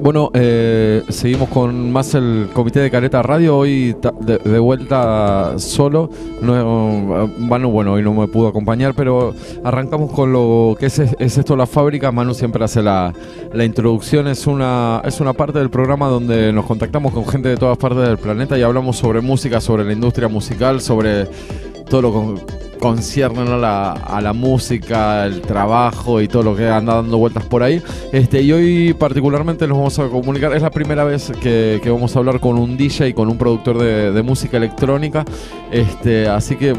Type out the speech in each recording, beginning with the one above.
Bueno, seguimos con más el comité de Careta Radio. Hoy de vuelta solo. Bueno, hoy no me pudo acompañar, pero arrancamos con lo que es esto la fábrica. Manu siempre hace la introducción. Es una parte del programa donde nos contactamos con gente de todas partes del planeta y hablamos sobre música, sobre la industria musical, sobre todo lo que concierne, ¿no?, a la música, el trabajo y todo lo que anda dando vueltas por ahí. Y hoy particularmente nos vamos a comunicar. Es la primera vez que vamos a hablar con un DJ y con un productor de música electrónica. Así que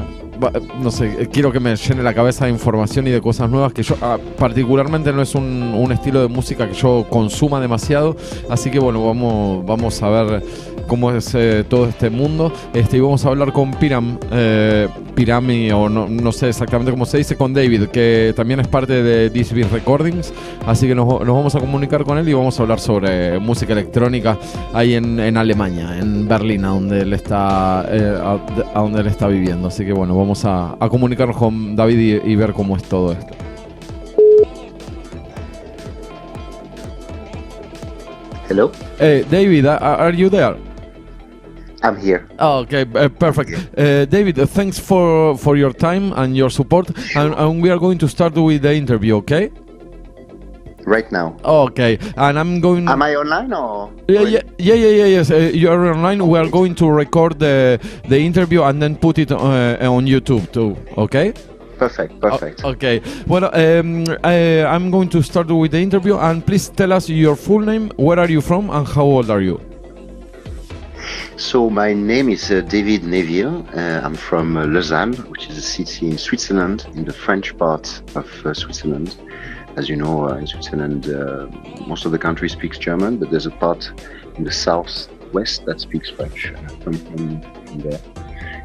no sé, quiero que me llene la cabeza de información y de cosas nuevas que yo particularmente no es un estilo de música que yo consuma demasiado, así que bueno, vamos a ver cómo es todo este mundo, y vamos a hablar con PYRAME, o no sé exactamente cómo se dice, con David, que también es parte de Desde Recordings, así que nos vamos a comunicar con él y vamos a hablar sobre música electrónica ahí en Alemania, en Berlín, a donde él está viviendo, así que bueno, vamos a comunicarnos con David y ver cómo es todo esto. Hello? Hey, David, are you there? I'm here. Oh, okay, perfect. David, thanks for your time and your support, and we are going to start with the interview, okay? Right now. Okay, and I'm going... Am I online or...? Yes, you are online. We are going to record the interview and then put it on YouTube too, okay? Perfect. Okay, well, I'm going to start with the interview, and please tell us your full name, where are you from, and how old are you? So my name is David Neville. I'm from Lausanne, which is a city in Switzerland, in the French part of Switzerland. As you know, in Switzerland, most of the country speaks German, but there's a part in the southwest that speaks French. I'm from there.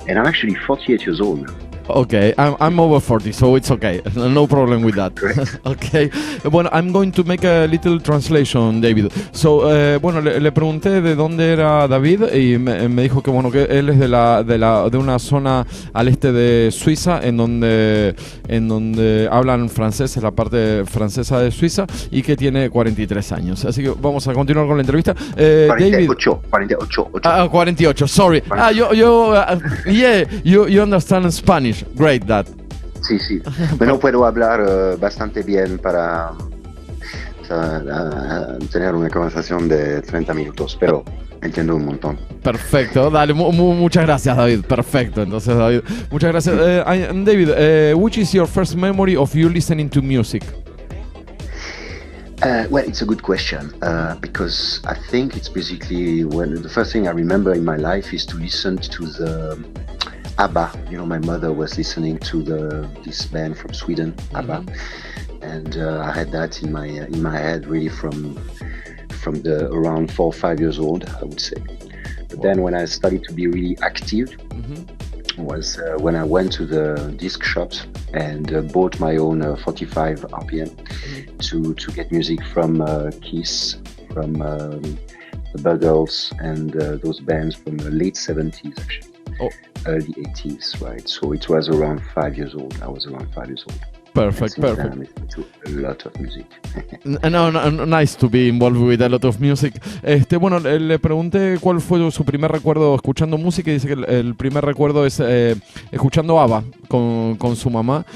And I'm actually 48 years old now. Okay, I'm over 40, so it's okay. No problem with that. Okay. Bueno, I'm going to make a little translation, David. So, bueno, le pregunté de dónde era David y me dijo que bueno, que él es de una zona al este de Suiza, en donde hablan francés, es la parte francesa de Suiza, y que tiene 43 años. Así que vamos a continuar con la entrevista. 48. 48. Sorry. You understand Spanish. Great, that. Sí. Bueno, puedo hablar bastante bien para tener una conversación de 30 minutos, pero entiendo un montón. Perfecto, dale, muchas gracias, David. Perfecto, entonces, David, muchas gracias. David, which is your first memory of you listening to music? Well, it's a good question because I think it's basically when the first thing I remember in my life is to listen to the ABBA. You know, my mother was listening to this band from Sweden, ABBA, and I had that in my head really from the around 4 or 5 years old, I would say. But then when I started to be really active was when I went to the disc shops and bought my own 45 RPM to get music from Kiss, from the Buggles, and those bands from the late 70s actually. Early 80s, right? So it was around 5 years old. I was around 5 years old. Perfect. To a lot of music. No, nice to be involved with a lot of music. Bueno, le pregunté cuál fue su primer recuerdo escuchando música y dice que el primer recuerdo es escuchando ABBA con su mamá,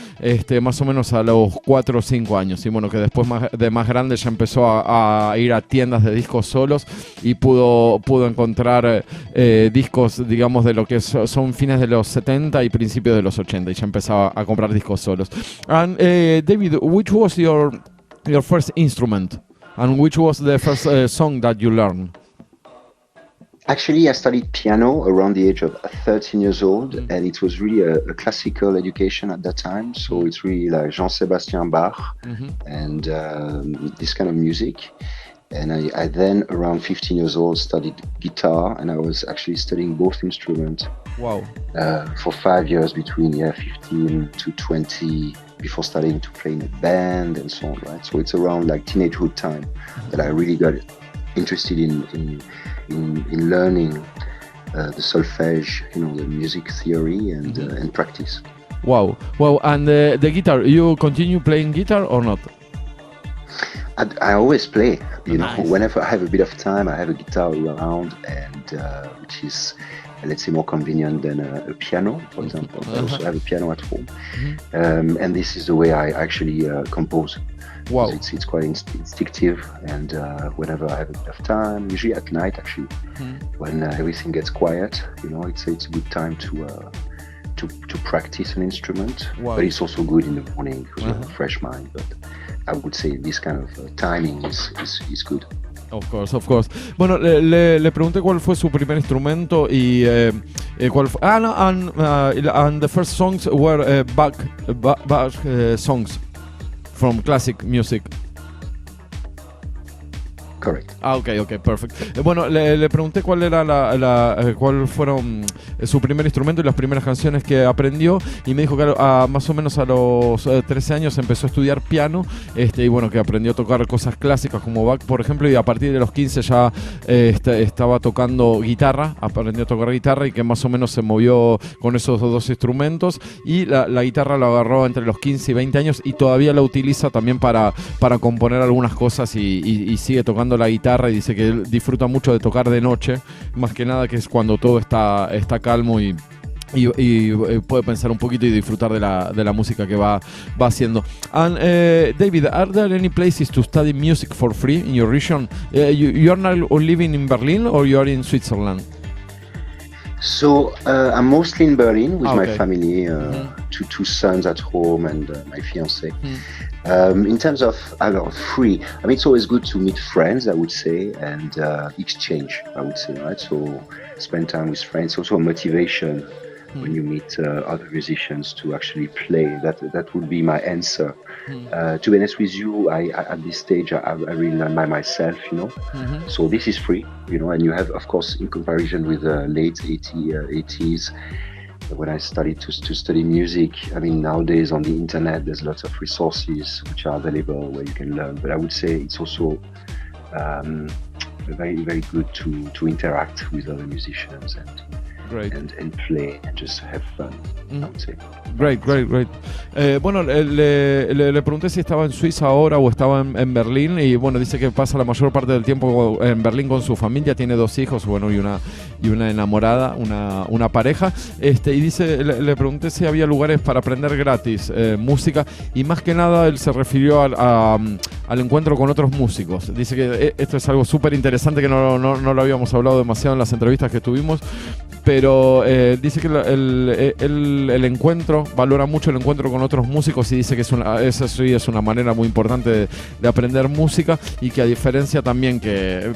más o menos a los 4 o 5 años. Y bueno, que después de más grande ya empezó a ir a tiendas de discos solos y pudo encontrar discos, digamos, de lo que son fines de los 70 y principios de los 80, y ya empezaba a comprar discos solos. And David, which was your first instrument, and which was the first song that you learned? Actually, I studied piano around the age of 13 years old, and it was really a classical education at that time. So it's really like Jean-Sébastien Bach and this kind of music. And I then, around 15 years old, studied guitar, and I was actually studying both instruments. Wow. For 5 years, between 15 to 20, before starting to play in a band and so on, right? So it's around like teenagehood time that I really got interested in learning the solfège, you know, the music theory and practice. Wow. And the guitar, you continue playing guitar or not? I always play, Nice. whenever I have a bit of time, I have a guitar around, and which is, let's say, more convenient than a piano, for example. I also have a piano at home, and this is the way I actually compose. Wow. It's quite instinctive, and whenever I have a bit of time, usually at night, actually, when everything gets quiet, it's a good time to practice an instrument. Wow. But it's also good in the morning because you have a fresh mind. But I would say this kind of timing is good. Of course. Bueno, le pregunté cuál fue su primer instrumento y cuál fue. And the first songs were Bach songs from classic music. Correct. Okay, perfect. Bueno, le pregunté cuál era cuál fueron su primer instrumento y las primeras canciones que aprendió, y me dijo que más o menos a los 13 años empezó a estudiar piano, y bueno, que aprendió a tocar cosas clásicas como Bach, por ejemplo, y a partir de los 15 ya estaba tocando guitarra, aprendió a tocar guitarra, y que más o menos se movió con esos dos instrumentos, y la guitarra la agarró entre los 15 y 20 años y todavía la utiliza también para componer algunas cosas, y sigue tocando la guitarra, y dice que él disfruta mucho de tocar de noche, más que nada, que es cuando todo está calmo y puede pensar un poquito y disfrutar de la música que va haciendo. And David, are there any places to study music for free in your region? You are now living in Berlin, or you are in Switzerland? So I'm mostly in Berlin with my Okay. family, two sons at home, and my fiancée. In terms of free, I mean, it's always good to meet friends, I would say, and exchange, I would say, right? So spend time with friends, also a motivation when you meet other musicians to actually play. That would be my answer. To be honest with you, I at this stage I really learn by myself, So this is free, and you have, of course, in comparison with the late 80s, when I started to study music. I mean, nowadays on the internet there's lots of resources which are available where you can learn. But I would say it's also very, very good to interact with other musicians and play and just have fun. I would say. Great. Bueno, le pregunté si estaba en Suiza ahora o estaba en Berlín, y bueno, dice que pasa la mayor parte del tiempo en Berlín con su familia, tiene 2 hijos, bueno, y una enamorada, una pareja, y dice, le pregunté si había lugares para aprender gratis música, y más que nada él se refirió al encuentro con otros músicos. Dice que esto es algo súper interesante, que no lo habíamos hablado demasiado en las entrevistas que tuvimos, pero dice que el encuentro, valora mucho el encuentro con otros músicos, y dice que esa sí es una manera muy importante de aprender música, y que a diferencia también que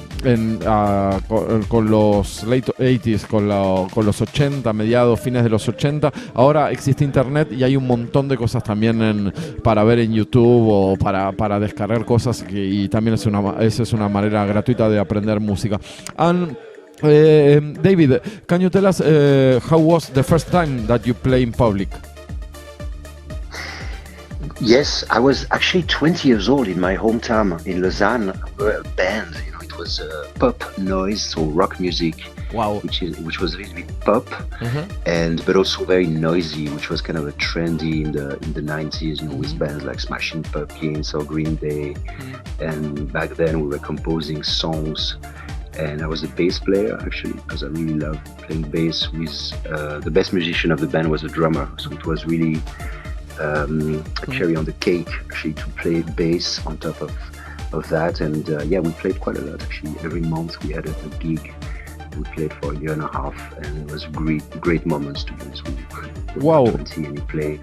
con los late 80s, con los 80, mediados, fines de los 80, ahora existe internet y hay un montón de cosas también para ver en YouTube o para descargar cosas, y también esa es una manera gratuita de aprender música. David, can you tell us how was the first time that you play in public? Yes, I was actually 20 years old in my hometown in Lausanne. We were a band, it was pop noise, so rock music. Wow. Which was a little bit pop, but also very noisy, which was kind of a trendy in the 90s, with bands like Smashing Pumpkins or Green Day. And back then we were composing songs. And I was a bass player, actually, because I really loved playing bass with the best musician of the band was a drummer. So it was really a cherry on the cake, actually, to play bass on top of that. And we played quite a lot, actually. Every month we had a gig. We played for a year and a half, and it was great moments to be honest with you. Wow. 20 and you play.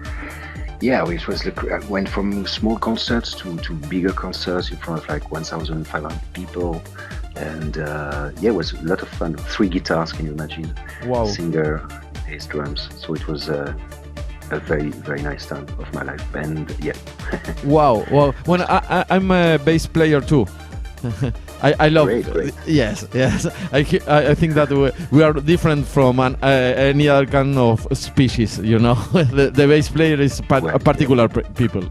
Yeah, it was I went from small concerts to bigger concerts in front of like 1,500 people. And it was a lot of fun. 3 guitars, can you imagine? Wow. Singer, bass, drums. So it was a very, very nice time of my life. And yeah. Wow. Well, I'm a bass player too. I love. Great. Yes. I think that we are different from any other kind of species. The bass player is a particular people.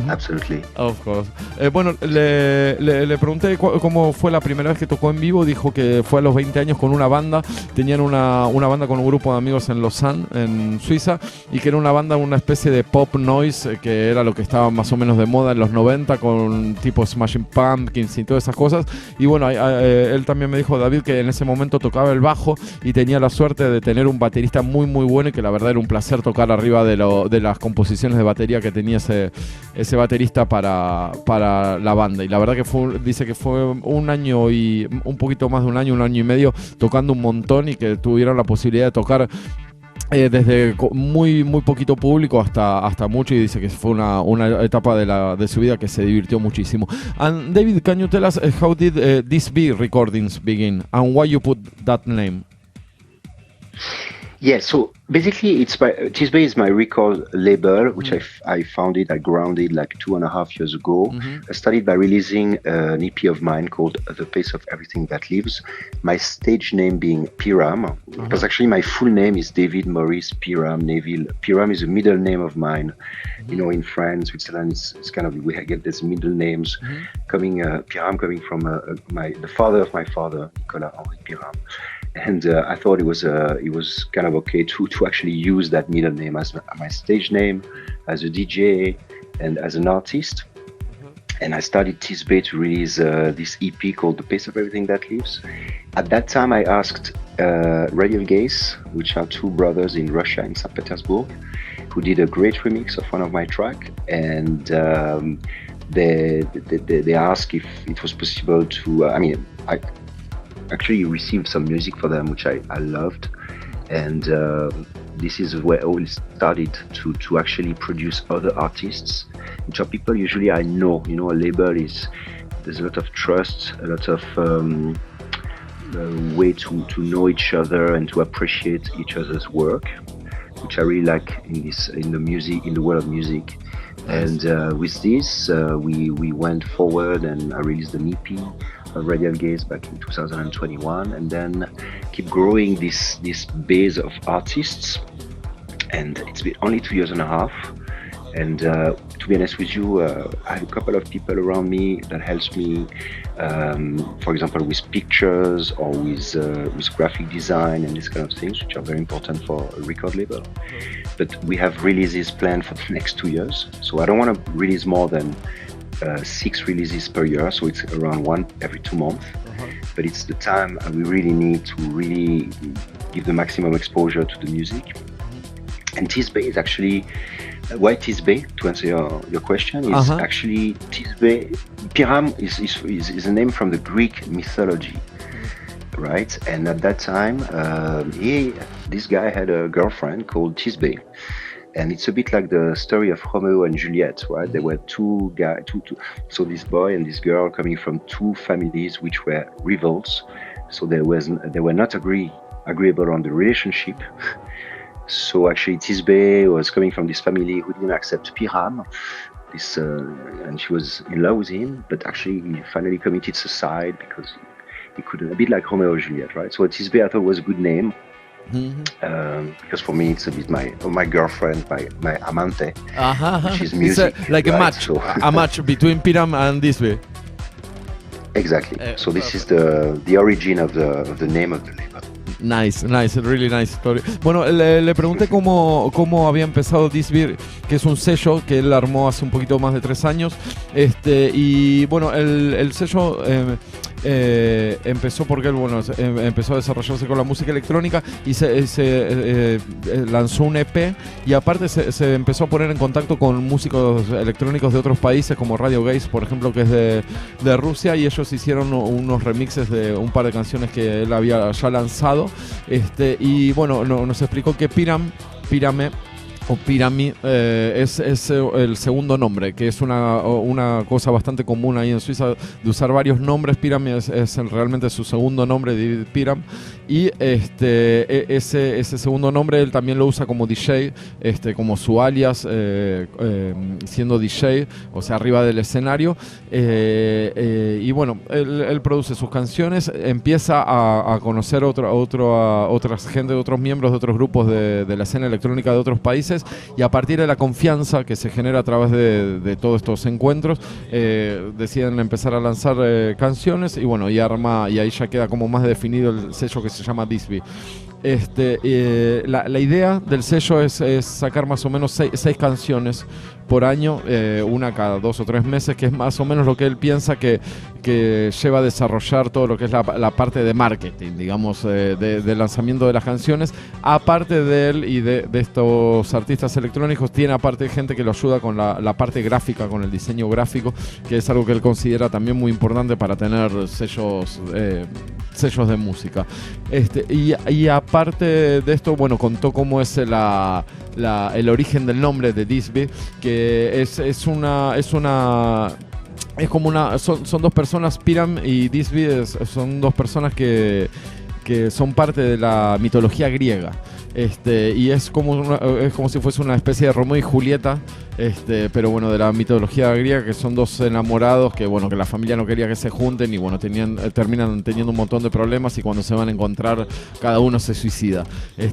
Absolutely. Of course. Bueno, le pregunté cómo fue la primera vez que tocó en vivo. Dijo que fue a los 20 años con una banda. Tenían una banda con un grupo de amigos en Lausanne, en Suiza, y que era una especie de pop noise, que era lo que estaba más o menos de moda en los 90, con tipo Smashing Pumpkins y todas esas cosas. Y bueno, él también me dijo, David, que en ese momento tocaba el bajo y tenía la suerte de tener un baterista muy muy bueno, y que la verdad era un placer tocar arriba de las composiciones de batería que tenía ese baterista para la banda. Y la verdad que dice que fue un año y un poquito más de un año y medio tocando un montón, y que tuvieron la posibilidad de tocar desde muy muy poquito público hasta mucho, y dice que fue una etapa de su vida que se divirtió muchísimo. And David, can you tell us how did This Be recordings begin, and why you put that name? Yeah, so basically Tisbe is my record label, which I founded, I grounded like 2.5 years ago. I started by releasing an EP of mine called The Pace of Everything That Lives, my stage name being PYRAME, because actually my full name is David Maurice PYRAME Neville. PYRAME is a middle name of mine. You know, in France, Switzerland, it's kind of, we get these middle names PYRAME coming from the father of my father, Nicolas Henri PYRAME. And I thought it was kind of okay to actually use that middle name as my stage name, as a DJ, and as an artist. And I started Tisbe to release this EP called The Pace of Everything That Lives. At that time, I asked Radio Gaze, which are two brothers in Russia, in St. Petersburg, who did a great remix of one of my tracks. And they asked if it was possible to, I actually received some music for them, which I loved. And this is where I all started to actually produce other artists, which are people usually I know. You know, a label there's a lot of trust, a lot of way to know each other and to appreciate each other's work, which I really like in the world of music. And with this, we went forward, and I released an EP of Radial Gaze back in 2021, and then keep growing this base of artists. And it's been only 2.5 years. And to be honest with you, I have a couple of people around me that helps me, for example, with pictures or with graphic design and these kind of things, which are very important for a record label. But we have releases planned for the next 2 years. So I don't want to release more than 6 releases per year. So it's around 1 every 2 months. But it's the time we really need to really give the maximum exposure to the music. And Tisbe is actually, why Tisbe, to answer your question, is actually Tisbe, PYRAME is a name from the Greek mythology, right? And at that time, this guy had a girlfriend called Tisbe. And it's a bit like the story of Romeo and Juliet, right? There were two guys, so this boy and this girl coming from two families which were rivals. So they were not agreeable on the relationship. So actually Tisbe was coming from this family who didn't accept PYRAME, and she was in love with him, but actually he finally committed suicide because he couldn't, a bit like Romeo and Juliet, right? So Tisbe I thought was a good name. Because for me it's a bit my girlfriend, my amante, which is music. It's like, right? A match between PYRAME and Tisbe. Exactly. So this is the origin of the name of the label. Nice, really nice story. Bueno, le pregunté cómo había empezado This Beer, que es un sello que él armó hace un poquito más de 3 años. Y bueno, el sello empezó porque él empezó a desarrollarse con la música electrónica y se lanzó un EP, y aparte se empezó a poner en contacto con músicos electrónicos de otros países como Radio Gaze, por ejemplo, que es de Rusia, y ellos hicieron unos remixes de un par de canciones que él había ya lanzado. Y bueno, nos explicó que PYRAME o PYRAME es el segundo nombre, que es una cosa bastante común ahí en Suiza de usar varios nombres. PYRAME es realmente su segundo nombre, David PYRAME, y ese segundo nombre él también lo usa como DJ, como su alias, siendo DJ, o sea, arriba del escenario. Y bueno, él produce sus canciones, empieza a conocer otras gente, otros miembros de otros grupos de la escena electrónica de otros países, canciones, y a partir de la confianza que se genera a través de todos estos encuentros, deciden empezar a lanzar canciones, y bueno, y ahí ya queda como más definido el sello que se llama desde. La idea del sello es sacar más o menos 6 canciones por año, una cada 2 o 3 meses, que es más o menos lo que él piensa que lleva a desarrollar todo lo que es la parte de marketing, digamos, de lanzamiento de las canciones. Aparte de él y de estos artistas electrónicos, tiene aparte gente que lo ayuda con la parte gráfica, con el diseño gráfico, que es algo que él considera también muy importante para tener sellos de música. Y aparte de esto, bueno, contó cómo es el origen del nombre de desde, que son dos personas. PYRAME y desde son dos personas que son parte de la mitología griega. Y es como si fuese una especie de Romeo y Julieta, pero bueno, de la mitología griega, que son dos enamorados que la familia no quería que se junten, y bueno, terminan teniendo un montón de problemas, y cuando se van a encontrar cada uno se suicida.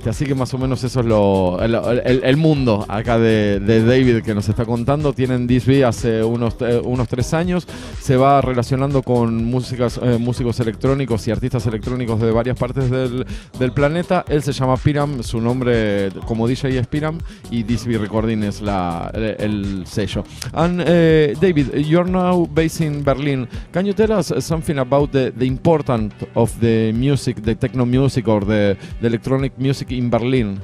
Así que más o menos eso es el mundo acá de David que nos está contando. Tienen desde hace unos 3 años, se va relacionando con músicos electrónicos y artistas electrónicos de varias partes del planeta. Él se llama PYRAME, su nombre como DJ es PYRAME, y desde Recording es el sello. And David, you're now based in Berlin. Can you tell us something about the importance of the music, the techno music or the electronic music in Berlin?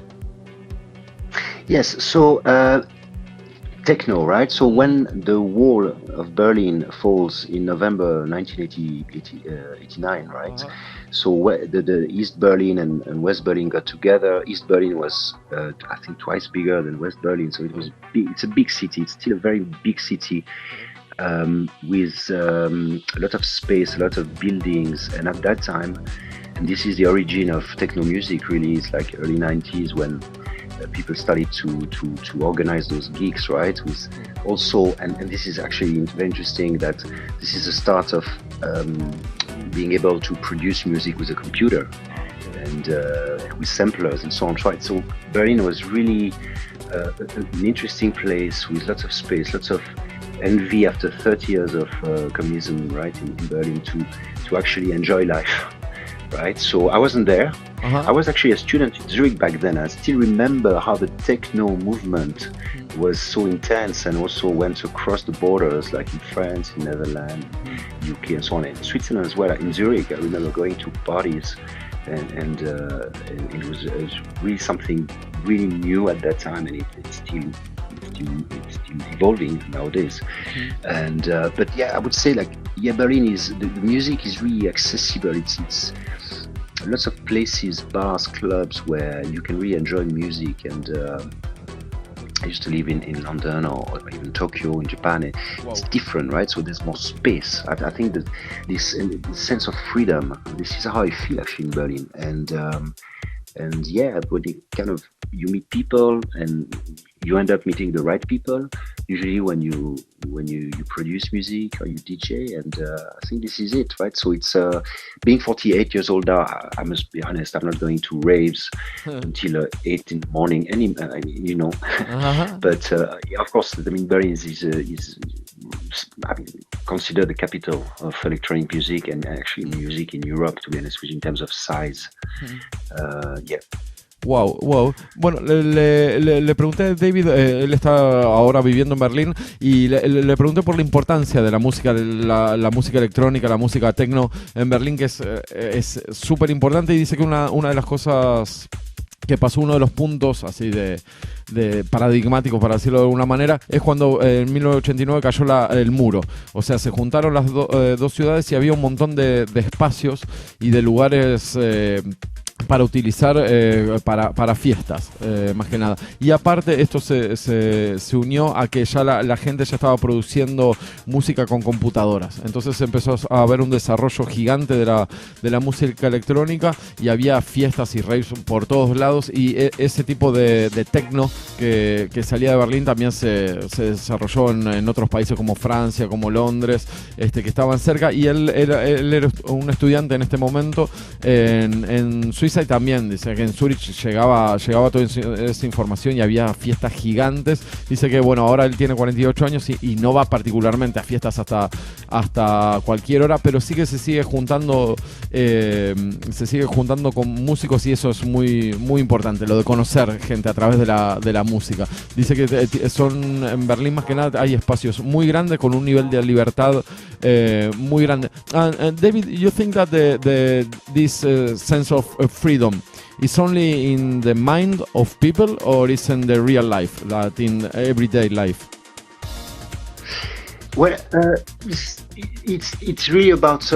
Yes, so techno, right? So when the wall of Berlin falls in November 1989, right? Uh-huh. So the East Berlin and West Berlin got together. East Berlin was, I think, twice bigger than West Berlin. So it was big. It's a big city. It's still a very big city with a lot of space, a lot of buildings. And at that time, and this is the origin of techno music, really, it's like early 90s when people started to organize those gigs, right? With also, and this is actually very interesting, that this is the start of being able to produce music with a computer and with samplers and so on, right? So Berlin was really an interesting place with lots of space, lots of envy after 30 years of communism, right, in Berlin, to actually enjoy life, right? So I wasn't there. Uh-huh. I was actually a student in Zurich back then. I still remember how the techno movement was so intense and also went across the borders, like in France, in Netherlands, UK, and so on, and Switzerland as well. In Zurich, I remember going to parties, and it was really something really new at that time, and it's still evolving nowadays. And but yeah, I would say Berlin is the music is really accessible. It's lots of places, bars, clubs where you can really enjoy music. And I used to live in London or even Tokyo in Japan. It's different, right? So there's more space. I think that this sense of freedom, this is how I feel actually in Berlin. And yeah, but you meet people and you end up meeting the right people. Usually when you produce music or you DJ, and I think this is it, right? So it's being 48 years old now. I must be honest. I'm not going to raves until 8 in the morning. Uh-huh. But yeah, of course, Berlin is considered the capital of electronic music and actually music in Europe, to be honest with you, in terms of size. Yeah. Wow. Bueno, le pregunté a David, él está ahora viviendo en Berlín, y le pregunté por la importancia de la música, la música electrónica, la música techno en Berlín, que es súper importante, y dice que una de las cosas que pasó, uno de los puntos así de paradigmáticos, para decirlo de alguna manera, es cuando en 1989 cayó el muro. O sea, se juntaron las dos ciudades y había un montón de espacios y de lugares para utilizar para fiestas, más que nada. Y aparte esto se unió a que ya la gente ya estaba produciendo música con computadoras. Entonces empezó a haber un desarrollo gigante de la música electrónica, y había fiestas y raves por todos lados, y ese tipo de techno que salía de Berlín también se desarrolló en otros países como Francia, como Londres, que estaban cerca. Y él era un estudiante en este momento en Suiza, Suiza y también, dice que en Zurich llegaba toda esa información y había fiestas gigantes. Dice que bueno, ahora él tiene 48 años y no va particularmente a fiestas hasta cualquier hora, pero sí que se sigue juntando con músicos y eso es muy, muy importante, lo de conocer gente a través de la música. Dice que son en Berlín más que nada hay espacios muy grandes con un nivel de libertad muy grande. David, you think that this sense of freedom is only in the mind of people or is in the real life, that in everyday life? Well, it's really about,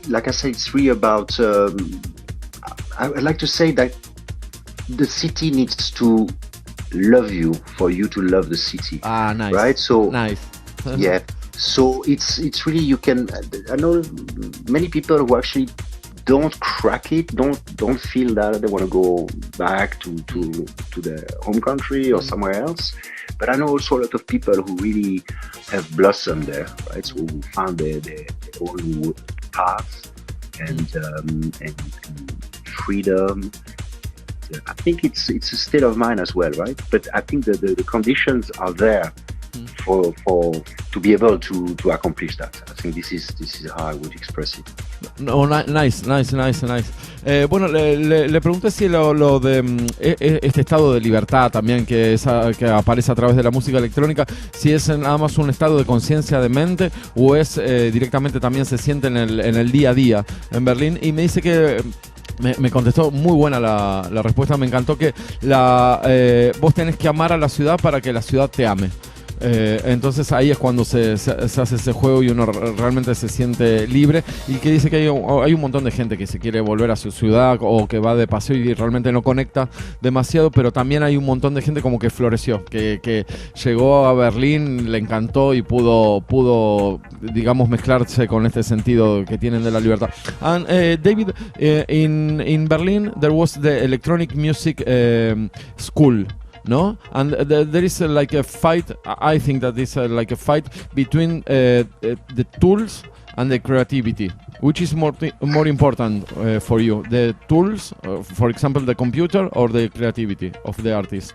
like I said, it's really about. I'd like to say that the city needs to love you for you to love the city. Ah, nice. Right. So nice. Yeah. So it's really, you can. I know many people who actually don't crack it, don't feel that they want to go back to their home country or somewhere else. But I know also a lot of people who really have blossomed there, right? So who found their own path and freedom. I think it's a state of mind as well, right? But I think the conditions are there for to be able to accomplish that. I think this is how I would express it. No, nice. Bueno, le pregunté si lo de este estado de libertad también que aparece a través de la música electrónica, si es nada más un estado de conciencia de mente o es directamente también se siente en el día a día en Berlín, y me dice que me contestó muy buena la respuesta. Me encantó que vos tenés que amar a la ciudad para que la ciudad te ame. Entonces ahí es cuando se hace ese juego y uno realmente se siente libre, y que dice que hay un montón de gente que se quiere volver a su ciudad o que va de paseo y realmente no conecta demasiado, pero también hay un montón de gente como que floreció, que llegó a Berlín, le encantó y pudo digamos mezclarse con este sentido que tienen de la libertad. And David, in Berlin there was the electronic music school, no? And there is like a fight. I think that is like a fight between the tools and the creativity. Which is more important for you? The tools, for example, the computer, or the creativity of the artist?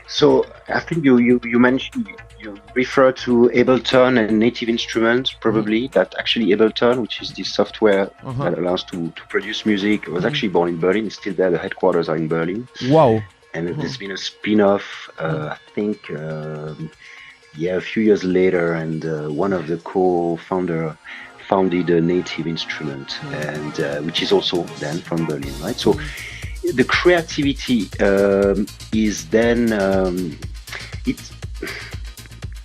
So I think you mentioned, you refer to Ableton and Native Instruments, probably. That actually Ableton, which is the software that allows to produce music, was actually born in Berlin. It's still there. The headquarters are in Berlin. Wow. And there's been a spin-off, I think, a few years later, and one of the co-founder founded a Native Instrument, and which is also then from Berlin, right? So the creativity is then, it's,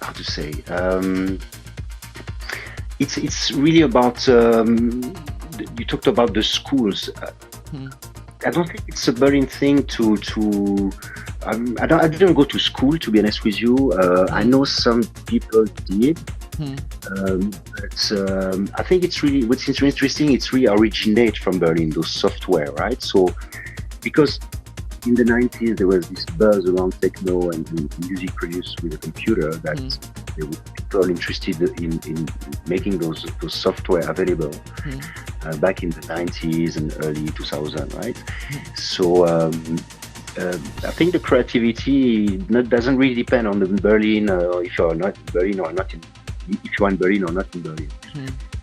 how to say, it's really about, you talked about the schools. I don't think it's a Berlin thing to I didn't go to school, to be honest with you. I know some people did, but I think it's really, what's really interesting, it's really originate from Berlin, those software, right? So because in the 90s there was this buzz around techno and music produced with a computer, that there were people interested in making those software available back in the 90s and early 2000, right? So I think the creativity doesn't really depend on the Berlin, if you're not in Berlin or not if you're in Berlin or not in Berlin.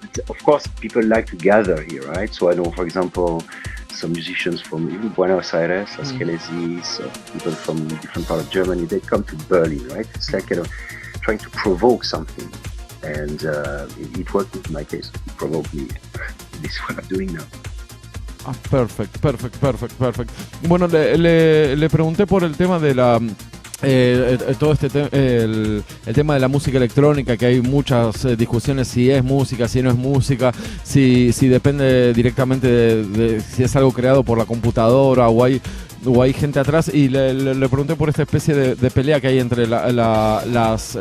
But of course, people like to gather here, right? So I know, for example, some musicians from even Buenos Aires, Askelezis, people from different parts of Germany, they come to Berlin, right? It's like trying to provoke something, and it worked in my case. It provoked me. This is what I'm doing now. Ah, perfect. Bueno, le pregunté por el tema de la todo el tema de la música electrónica, que hay muchas discusiones si es música, si no es música, si depende directamente de si es algo creado por la computadora o hay gente atrás, y le pregunté por esta especie de pelea que hay entre las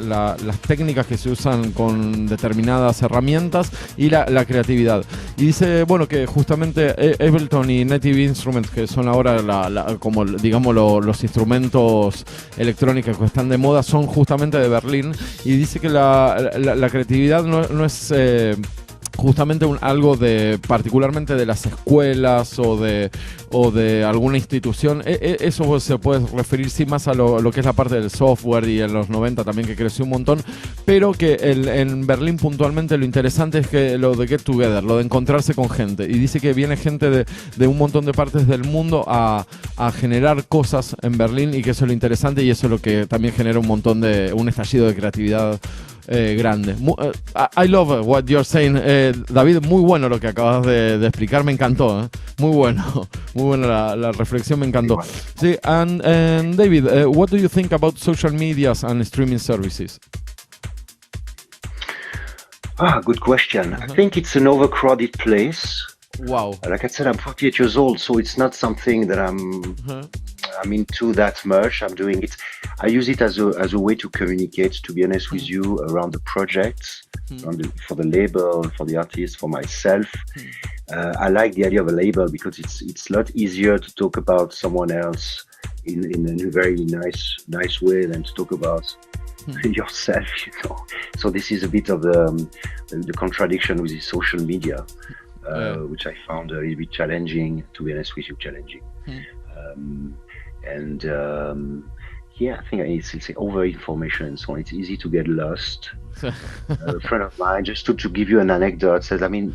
técnicas que se usan con determinadas herramientas y la creatividad. Y dice, bueno, que justamente Ableton y Native Instruments, que son ahora como digamos los instrumentos electrónicos que están de moda, son justamente de Berlín, y dice que la creatividad no es justamente algo de particularmente de las escuelas o de alguna institución. Eso se puede referir sí más a lo que es la parte del software, y en los 90 también, que creció un montón, pero que en Berlín puntualmente lo interesante es que lo de get together, lo de encontrarse con gente, y dice que viene gente de un montón de partes del mundo a generar cosas en Berlín, y que eso es lo interesante, y eso es lo que también genera un estallido de creatividad grande. I love what you're saying, David. Muy bueno lo que acabas de explicar, me encantó, muy bueno, muy buena la reflexión, me encantó. Sí, and David, what do you think about social medias and streaming services? Good question. I think it's an overcrowded place. Wow. Like I said, I'm 48 years old, so it's not something that I'm into that much. I'm doing it. I use it as a way to communicate, to be honest with you, around the projects, for the label, for the artist, for myself. I like the idea of a label because it's a lot easier to talk about someone else in a very nice way than to talk about yourself, you know. So this is a bit of the contradiction with the social media. Which I found a little bit challenging, to be honest with you, I think it's over-information and so on. It's easy to get lost. A friend of mine, just to give you an anecdote, says, I mean,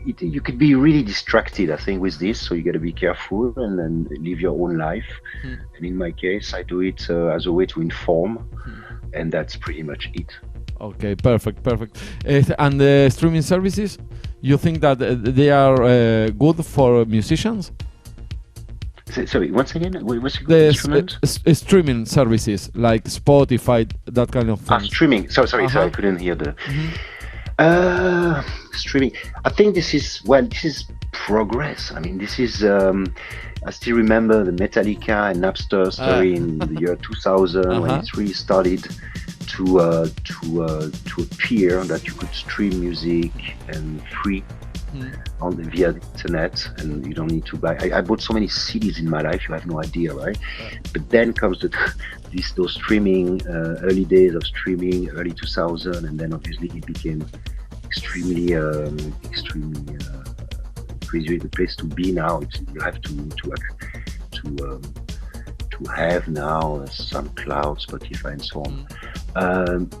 you could be really distracted, I think, with this, so you got to be careful and then live your own life. And in my case, I do it as a way to inform, and that's pretty much it. Okay, perfect. And the streaming services, you think that they are good for musicians? Sorry, once again, what's the instrument? Streaming services like Spotify, that kind of thing. Streaming. Sorry, I couldn't hear the streaming. I think this is progress. I mean, this is. I still remember the Metallica and Napster story in the year 2000 when it really started to appear that you could stream music and free via the internet, and you don't need to buy. I bought so many CDs in my life, you have no idea, right? But then comes those streaming, early days of streaming, early 2000, and then obviously it became extremely crazy. The place to be now. You have to have now SoundCloud, Spotify, and so on.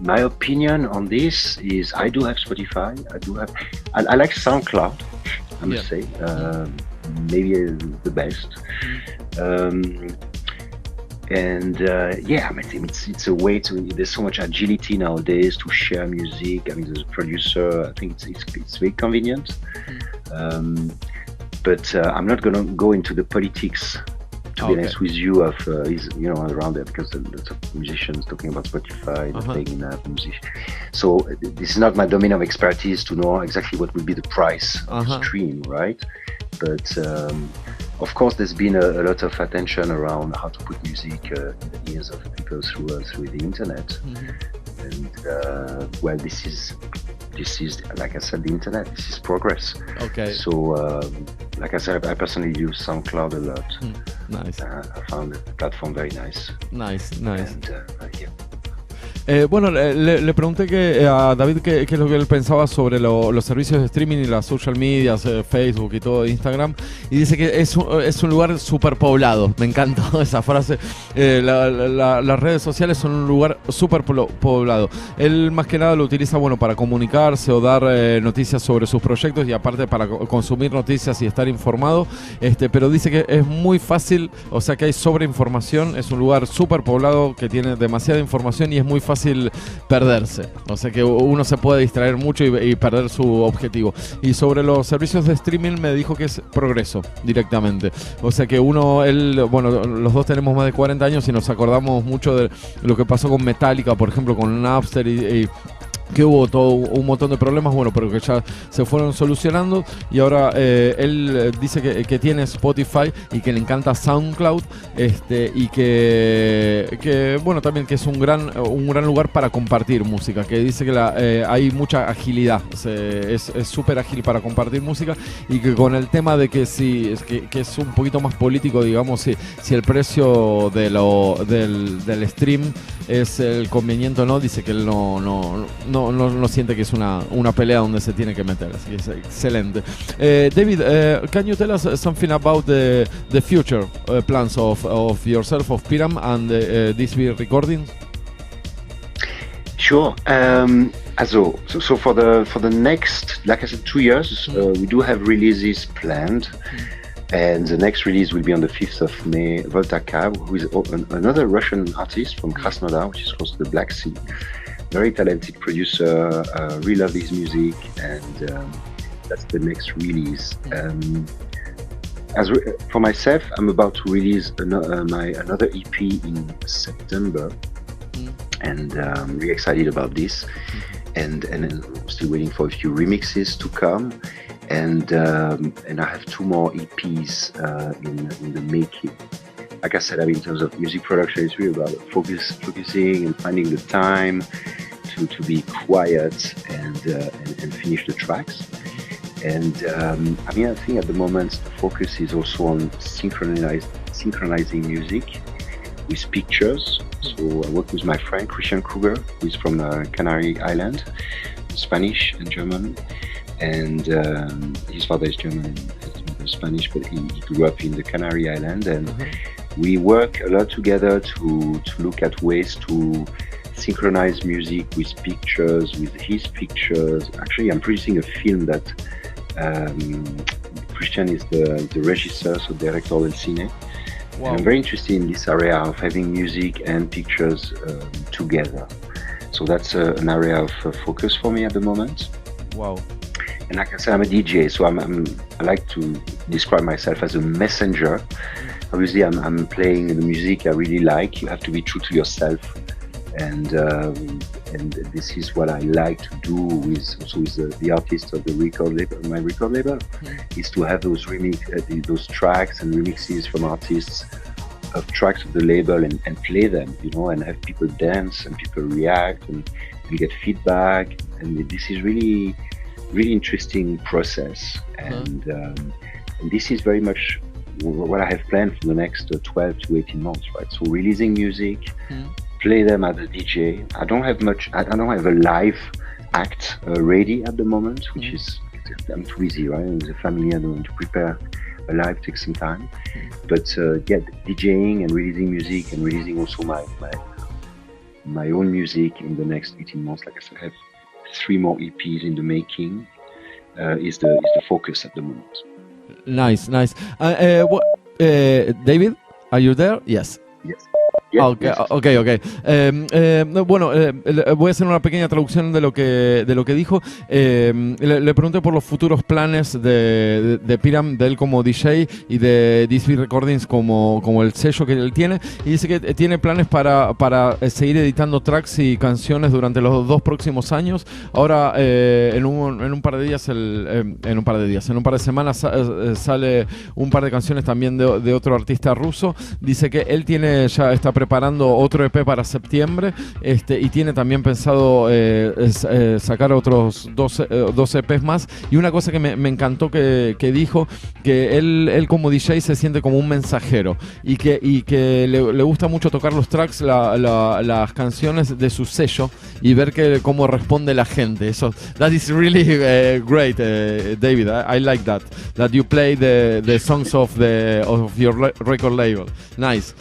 My opinion on this is I do have Spotify. I like SoundCloud, I must say. Maybe the best. It's a way to. There's so much agility nowadays to share music. I mean, as a producer, I think it's very convenient. But I'm not going to go into the politics, to be honest with you, of around there, because there's lots of musicians talking about Spotify, taking up music. So this is not my domain of expertise to know exactly what would be the price of stream, right? But of course, there's been a lot of attention around how to put music in the ears of people through the internet. And this is, like I said, the internet. This is progress. Okay. So, like I said, I personally use SoundCloud a lot. Nice. I found the platform very nice. Nice. And, Bueno, le pregunté a David qué es lo que él pensaba sobre los servicios de streaming y las social medias, Facebook y todo, Instagram, y dice que es un lugar súper poblado. Me encantó esa frase. Las redes sociales son un lugar súper poblado. Él más que nada lo utiliza para comunicarse o dar noticias sobre sus proyectos, y aparte para consumir noticias y estar informado, pero dice que es muy fácil, o sea que hay sobreinformación, es un lugar súper poblado que tiene demasiada información y es muy fácil perderse, o sea que uno se puede distraer mucho y perder su objetivo. Y sobre los servicios de streaming me dijo que es progreso directamente, o sea que los dos tenemos más de 40 años y nos acordamos mucho de lo que pasó con Metallica, por ejemplo, con Napster y que hubo todo un montón de problemas, pero que ya se fueron solucionando, y ahora él dice que tiene Spotify y que le encanta SoundCloud, y que también que es un gran lugar para compartir música, que dice que hay mucha agilidad, es súper ágil para compartir música, y que con el tema de que que es un poquito más político, digamos, si el precio del stream es el conveniente o no, dice que él no no siente que es una pelea donde se tiene que meter, así que es excelente. David, can you tell us something about the future plans of yourself, of PYRAME, and desde recordings? Sure. So for the next, like I said, 2 years, we do have releases planned. And the next release will be on the 5th of May. Volta Cab, who is another Russian artist from Krasnodar, which is close to the Black Sea. Very talented producer, really love his music, and that's the next release. For myself, I'm about to release another EP in September, and I'm really excited about this. And I'm still waiting for a few remixes to come. And I have 2 more EPs in the making. Like I said, in terms of music production, it's really about focusing and finding the time to be quiet and finish the tracks. And I think at the moment the focus is also on synchronizing music with pictures. So I work with my friend Christian Kruger, who is from the Canary Island, Spanish and German. And his father is German and his mother is Spanish, but he grew up in the Canary Island, and we work a lot together to look at ways to synchronize music with pictures, with his pictures. Actually, I'm producing a film that Christian is the regisseur, so director del cine. Wow. And I'm very interested in this area of having music and pictures together. So that's an area of focus for me at the moment. Wow. And like I said, I'm a DJ, so I like to describe myself as a messenger. Obviously, I'm playing the music I really like. You have to be true to yourself, and this is what I like to do with the artist of the record label, my record label, is to have those those tracks and remixes from artists of tracks of the label and play them, and have people dance and people react and get feedback, and this is really interesting process, and this is very much what I have planned for the next 12 to 18 months, right? So releasing music, play them as a DJ. I don't have a live act ready at the moment, which is, I'm too busy, right? As a family, I don't want to prepare a live, takes some time. But DJing and releasing music and releasing also my own music in the next 18 months, like I said, I have 3 more EPs in the making, is the focus at the moment. Nice. David, are you there? Yes. Yeah, Okay. Bueno, voy a hacer una pequeña traducción de lo que dijo. Le pregunté por los futuros planes de PYRAME, de él como DJ y de desde Recordings como el sello que él tiene, y dice que tiene planes para seguir editando tracks y canciones durante los 2 próximos años. Ahora en un par de semanas sale un par de canciones también de otro artista ruso. Dice que él ya está preparando otro EP para septiembre, y tiene también pensado sacar otros 2 EPs más. Y una cosa que me encantó que dijo, que él como DJ se siente como un mensajero, y que le gusta mucho tocar los tracks, las canciones de su sello, y ver cómo responde la gente. That is really great, David. I like that you play the songs of your record label. Nice.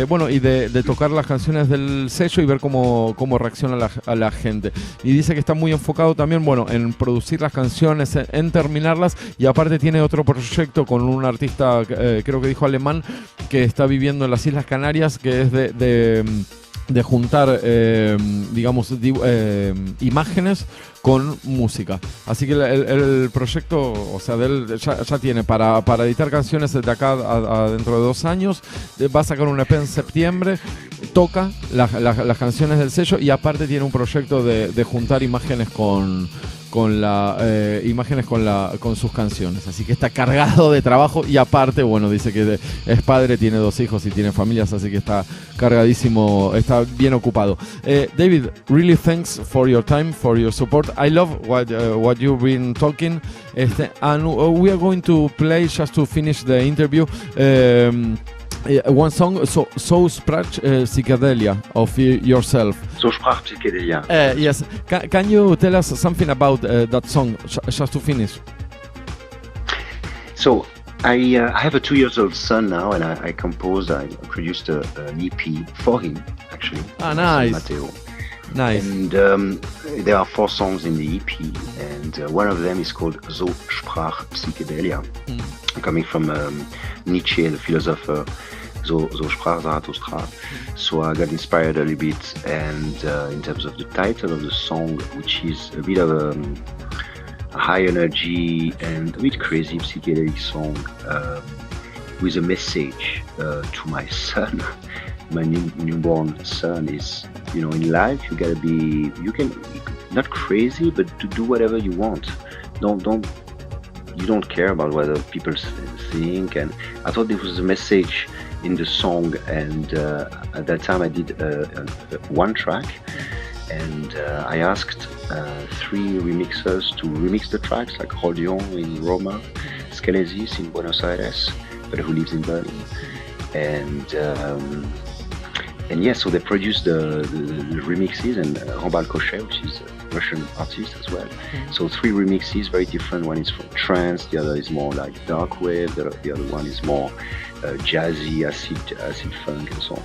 Bueno, y de tocar las canciones del sello y ver cómo reacciona a la gente. Y dice que está muy enfocado también, bueno, en producir las canciones, en terminarlas, y aparte tiene otro proyecto con un artista, creo que dijo alemán, que está viviendo en las Islas Canarias, que es de juntar, digamos, imágenes con música. Así que el proyecto, o sea, de él ya tiene para editar canciones de acá a dentro de 2 años. Va a sacar un EP en septiembre, toca las canciones del sello, y aparte tiene un proyecto de juntar imágenes con sus canciones. Así que está cargado de trabajo, y aparte, bueno, dice que es padre, tiene 2 hijos y tiene familias, así que está cargadísimo, está bien ocupado. David, really thanks for your time, for your support. I love what you've been talking, and we are going to play, just to finish the interview, one song, so sprach psychedelia of yourself. So sprach psychedelia. Yes. Can you tell us something about that song, just to finish? So I have a 2-year-old son now, and I produced an EP for him, actually. Ah, nice. Matteo. Nice. And there are 4 songs in the EP, and one of them is called So sprach psychedelia, coming from Nietzsche, the philosopher. So sprach Zarathustra. So I got inspired a little bit, and in terms of the title of the song, which is a bit of a high energy and a bit crazy psychedelic song, with a message to my son. My newborn son is, in life you gotta be, not crazy, but to do whatever you want. You don't care about what other people think. And I thought there was a message in the song, and at that time I did one track, and I asked 3 remixers to remix the tracks, like Rodion in Roma, Scalesis in Buenos Aires, but who lives in Berlin, and yeah, so they produced the remixes, and Rambal Kochet, which is a Russian artist as well. So 3 remixes, very different. One is for trance, the other is more like dark wave, the other one is more jazzy, acid funk, and so on.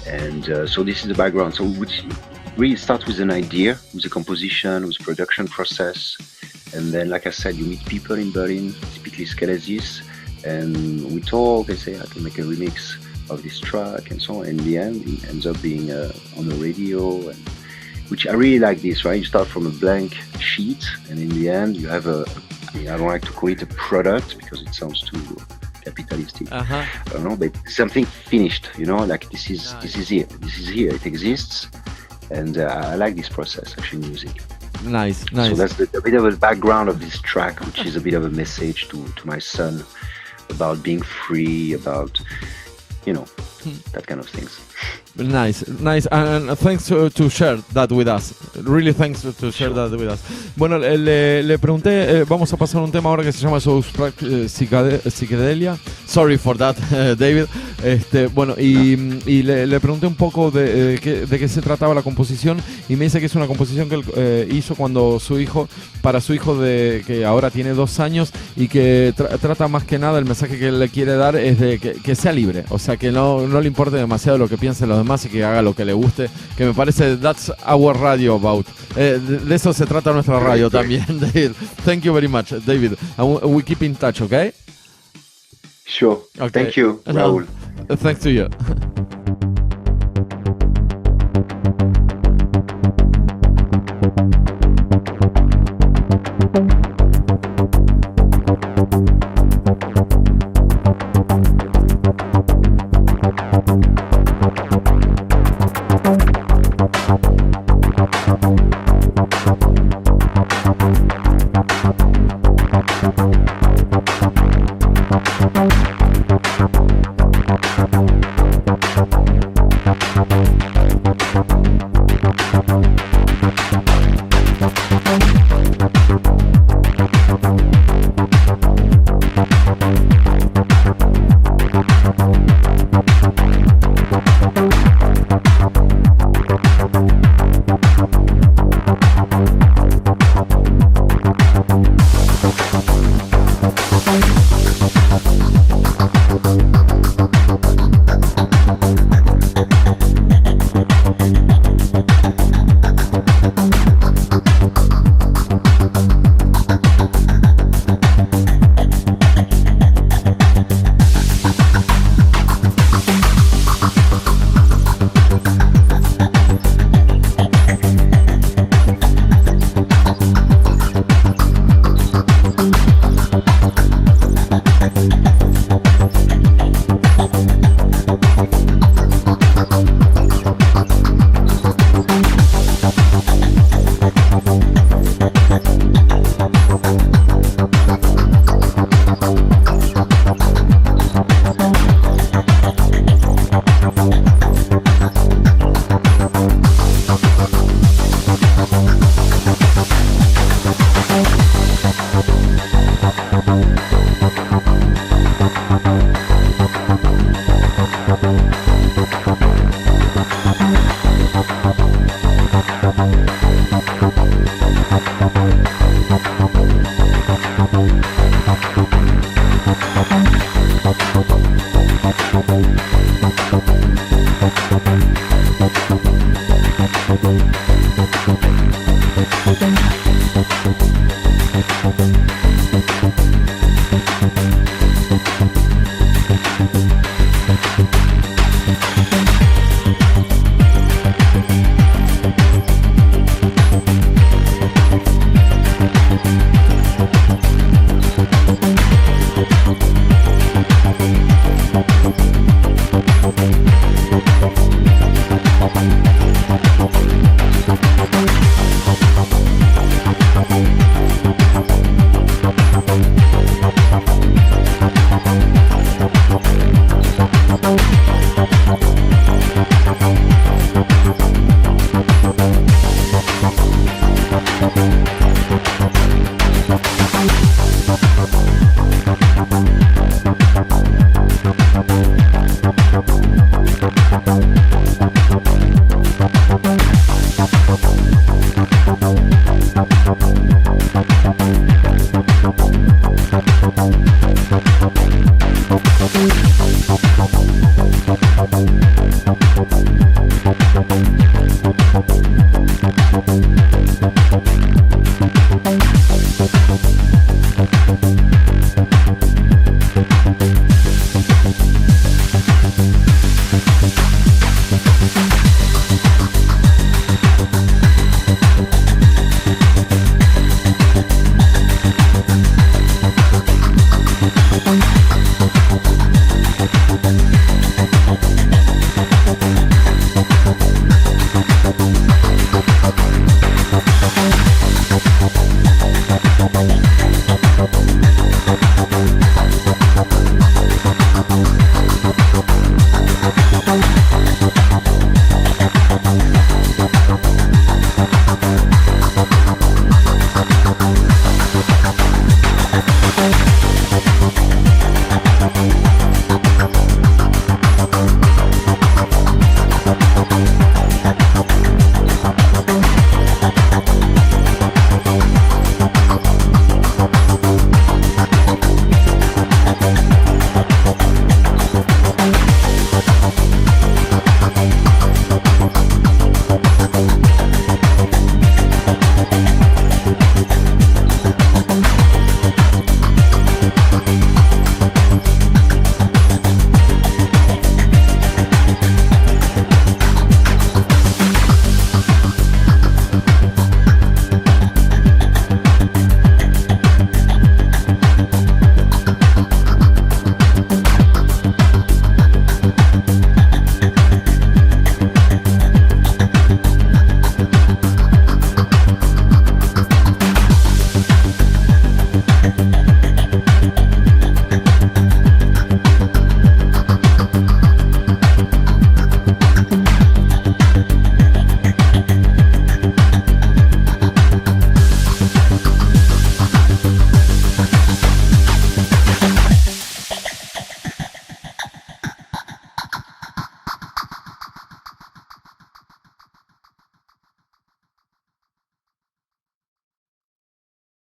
And so this is the background. So which really starts with an idea, with a composition, with production process, and then, like I said, you meet people in Berlin, typically Scalesis, and we talk. They say I can make a remix of this track, and so on. In the end, it ends up being on the radio, and which I really like this, right? You start from a blank sheet, and in the end, you have I don't like to call it a product because it sounds too capitalistic. I don't know, but something finished, like this is here, it exists, and I like this process actually in music. Nice. So that's a bit of a background of this track, which is a bit of a message to my son about being free, about that kind of things. Nice, and thanks to share that with us. Really thanks to share that with us. Bueno, le pregunté, vamos a pasar un tema ahora que se llama So Sprach Psychedelia. Sorry for that, David. Bueno, y le pregunté un poco de qué se trataba la composición, y me dice que es una composición que él hizo cuando para su hijo que ahora tiene 2 años, y que trata más que nada, el mensaje que él le quiere dar es de que sea libre, o sea, que no le importe demasiado lo que piensen los demás y que haga lo que le guste, que me parece that's our radio about. De eso se trata nuestra radio también, David. Thank you very much, David. And we keep in touch, okay? Sure. Okay. Thank you, Raúl. Thanks to you.